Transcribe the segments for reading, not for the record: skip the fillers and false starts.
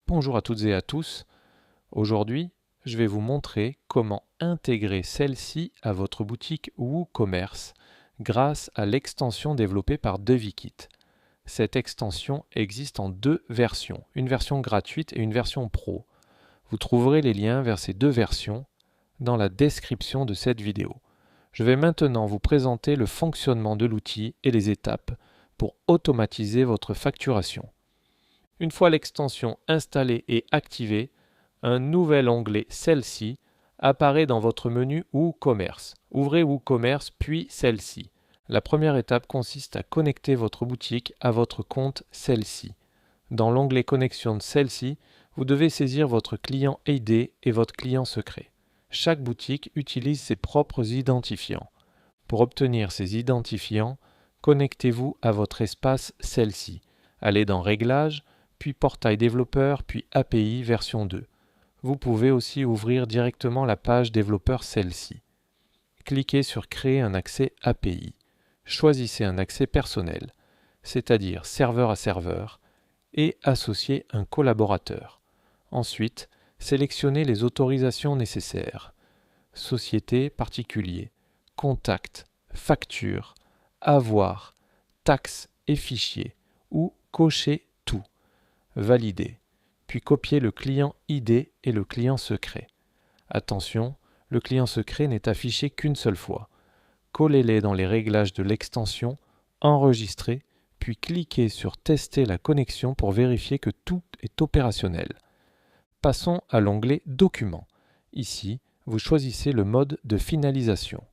Bonjour à toutes et à tous. Aujourd'hui, je vais vous montrer comment intégrer celle-ci à votre boutique WooCommerce grâce à l'extension développée par Devikit. Cette extension existe en deux versions, une version gratuite et une version pro. Vous trouverez les liens vers ces deux versions dans la description de cette vidéo. Je vais maintenant vous présenter le fonctionnement de l'outil et les étapes pour automatiser votre facturation. Une fois l'extension installée et activée, un nouvel onglet Celle-ci apparaît dans votre menu WooCommerce. Ouvrez WooCommerce puis Celle-ci. La première étape consiste à connecter votre boutique à votre compte Celle-ci. Dans l'onglet Connexion de Celle-ci, vous devez saisir votre client ID et votre client secret. Chaque boutique utilise ses propres identifiants. Pour obtenir ces identifiants, connectez-vous à votre espace Celle-ci. Allez dans Réglages, puis Portail développeur, puis API version 2. Vous pouvez aussi ouvrir directement la page développeur Celle-ci. Cliquez sur Créer un accès API. Choisissez un accès personnel, c'est-à-dire serveur à serveur, et associez un collaborateur. Ensuite, sélectionnez les autorisations nécessaires. Société, particulier, contact, facture, avoir, taxes et fichiers, ou cochez tout. Valider, puis copier le client ID et le client secret. Attention, le client secret n'est affiché qu'une seule fois. Collez-les dans les réglages de l'extension, enregistrez, puis cliquez sur Tester la connexion pour vérifier que tout est opérationnel. Passons à l'onglet Documents. Ici, vous choisissez le mode de finalisation.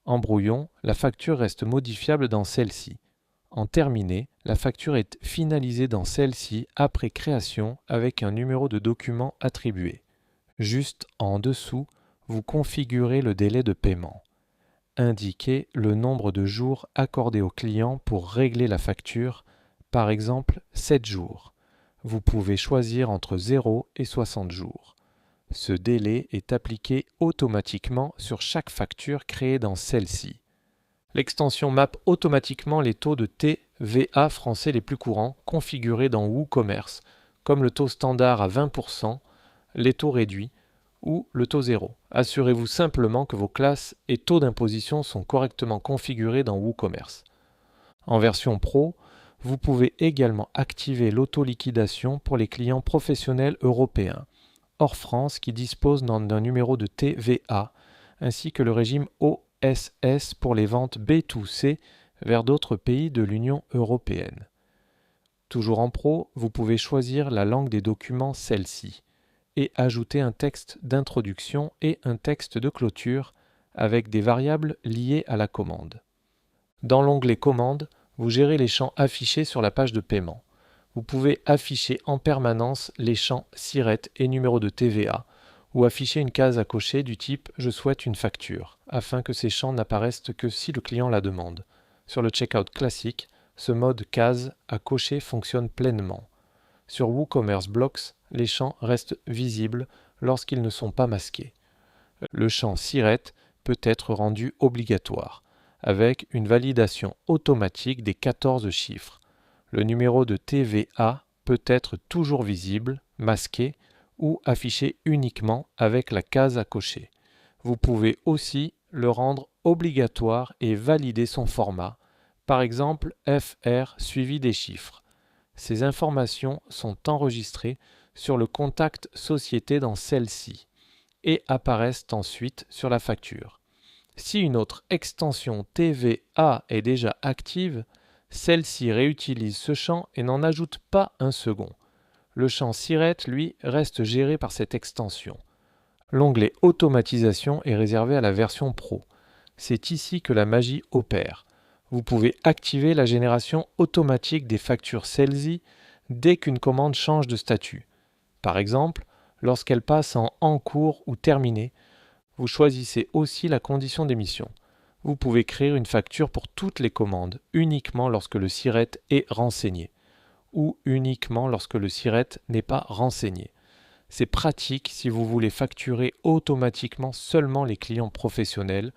En brouillon, la facture reste modifiable dans celle-ci. En terminé, la facture est finalisée dans celle-ci après création avec un numéro de document attribué. Juste en dessous, vous configurez le délai de paiement. Indiquez le nombre de jours accordés au client pour régler la facture, par exemple 7 jours. Vous pouvez choisir entre 0 et 60 jours. Ce délai est appliqué automatiquement sur chaque facture créée dans celle-ci. L'extension mappe automatiquement les taux de TVA français les plus courants configurés dans WooCommerce, comme le taux standard à 20%, les taux réduits ou le taux zéro. Assurez-vous simplement que vos classes et taux d'imposition sont correctement configurés dans WooCommerce. En version pro, vous pouvez également activer l'auto-liquidation pour les clients professionnels européens, hors France qui disposent d'un numéro de TVA, ainsi que le régime OSS pour les ventes B2C vers d'autres pays de l'Union européenne. Toujours en pro, vous pouvez choisir la langue des documents celle-ci et ajouter un texte d'introduction et un texte de clôture avec des variables liées à la commande. Dans l'onglet Commandes, vous gérez les champs affichés sur la page de paiement. Vous pouvez afficher en permanence les champs SIRET et numéro de TVA ou afficher une case à cocher du type « Je souhaite une facture » afin que ces champs n'apparaissent que si le client la demande. Sur le checkout classique, ce mode case à cocher fonctionne pleinement. Sur WooCommerce Blocks, les champs restent visibles lorsqu'ils ne sont pas masqués. Le champ SIRET peut être rendu obligatoire, avec une validation automatique des 14 chiffres. Le numéro de TVA peut être toujours visible, masqué ou affiché uniquement avec la case à cocher. Vous pouvez aussi le rendre obligatoire et valider son format, par exemple FR suivi des chiffres. Ces informations sont enregistrées sur le contact société dans celle-ci et apparaissent ensuite sur la facture. Si une autre extension TVA est déjà active, celle-ci réutilise ce champ et n'en ajoute pas un second. Le champ SIRET, lui, reste géré par cette extension. L'onglet Automatisation est réservé à la version Pro. C'est ici que la magie opère. Vous pouvez activer la génération automatique des factures celle-ci dès qu'une commande change de statut. Par exemple, lorsqu'elle passe en cours ou terminé, vous choisissez aussi la condition d'émission. Vous pouvez créer une facture pour toutes les commandes, uniquement lorsque le SIRET est renseigné, ou uniquement lorsque le SIRET n'est pas renseigné. C'est pratique si vous voulez facturer automatiquement seulement les clients professionnels,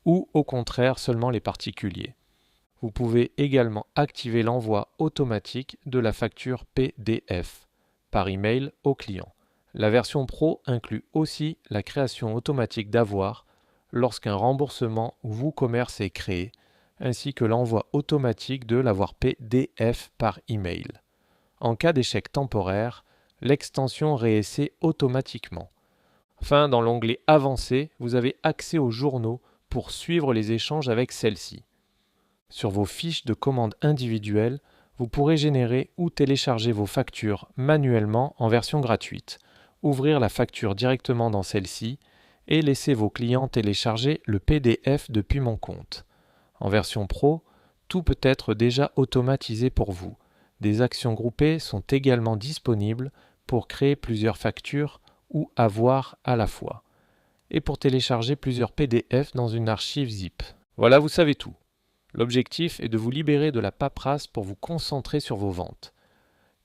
ou au contraire seulement les particuliers. Vous pouvez également activer l'envoi automatique de la facture PDF. par email au client. La version Pro inclut aussi la création automatique d'avoirs lorsqu'un remboursement WooCommerce est créé, ainsi que l'envoi automatique de l'avoir PDF par email. En cas d'échec temporaire, l'extension réessaie automatiquement. Enfin, dans l'onglet Avancé, vous avez accès aux journaux pour suivre les échanges avec celle-ci. Sur vos fiches de commande individuelles, vous pourrez générer ou télécharger vos factures manuellement en version gratuite, ouvrir la facture directement dans celle-ci et laisser vos clients télécharger le PDF depuis mon compte. En version Pro, tout peut être déjà automatisé pour vous. Des actions groupées sont également disponibles pour créer plusieurs factures ou avoirs à la fois, et pour télécharger plusieurs PDF dans une archive zip. Voilà, vous savez tout. L'objectif est de vous libérer de la paperasse pour vous concentrer sur vos ventes.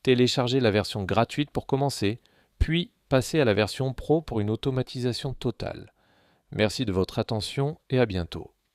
Téléchargez la version gratuite pour commencer, puis passez à la version Pro pour une automatisation totale. Merci de votre attention et à bientôt.